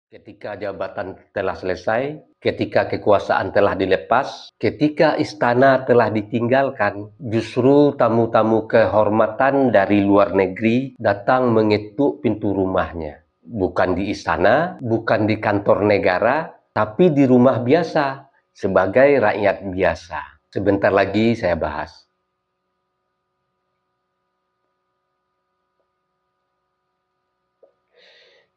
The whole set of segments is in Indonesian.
Ketika jabatan telah selesai, ketika kekuasaan telah dilepas, ketika istana telah ditinggalkan, justru tamu-tamu kehormatan dari luar negeri datang mengetuk pintu rumahnya. Bukan di istana, bukan di kantor negara, tapi di rumah biasa, sebagai rakyat biasa. Sebentar lagi saya bahas.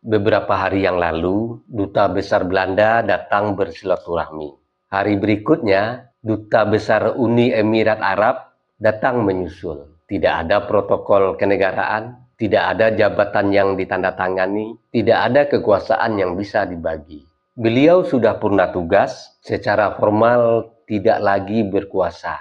Beberapa hari yang lalu, Duta Besar Belanda datang bersilaturahmi. Hari berikutnya, Duta Besar Uni Emirat Arab datang menyusul. Tidak ada protokol kenegaraan, tidak ada jabatan yang ditandatangani, tidak ada kekuasaan yang bisa dibagi. Beliau sudah purna tugas, secara formal tidak lagi berkuasa.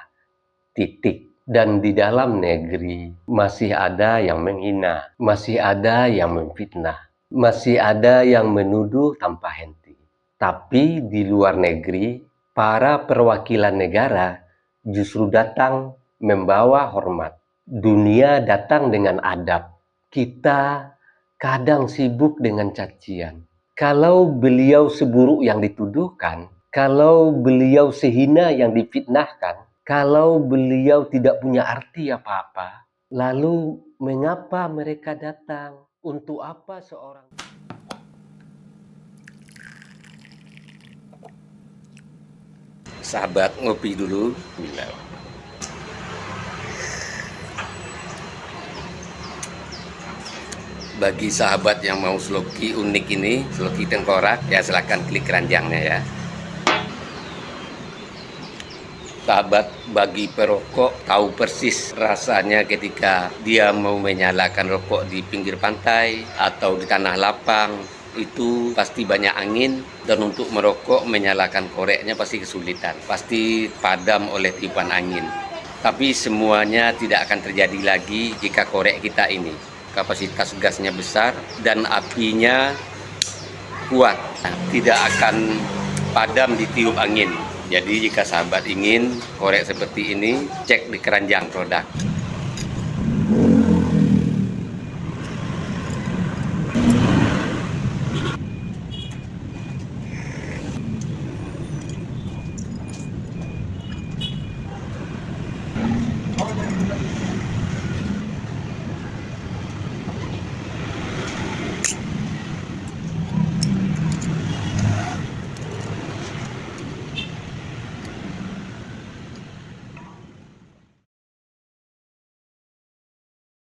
Titik. Dan di dalam negeri masih ada yang menghina, masih ada yang memfitnah, masih ada yang menuduh tanpa henti. Tapi di luar negeri, para perwakilan negara justru datang membawa hormat. Dunia datang dengan adab. Kita kadang sibuk dengan cacian. Kalau beliau seburuk yang dituduhkan, kalau beliau sehina yang difitnahkan, kalau beliau tidak punya arti apa-apa, lalu mengapa mereka datang? Untuk apa seorang... Sahabat, ngopi dulu. Bagi sahabat yang mau sloki unik ini, sloki tengkorak, ya silahkan klik keranjangnya ya. Sahabat bagi perokok tahu persis rasanya ketika dia mau menyalakan rokok di pinggir pantai atau di tanah lapang. Itu pasti banyak angin, dan untuk merokok menyalakan koreknya pasti kesulitan, pasti padam oleh tiupan angin. Tapi semuanya tidak akan terjadi lagi jika korek kita ini kapasitas gasnya besar dan apinya kuat, tidak akan padam ditiup angin. Jadi jika sahabat ingin korek seperti ini, cek di keranjang produk.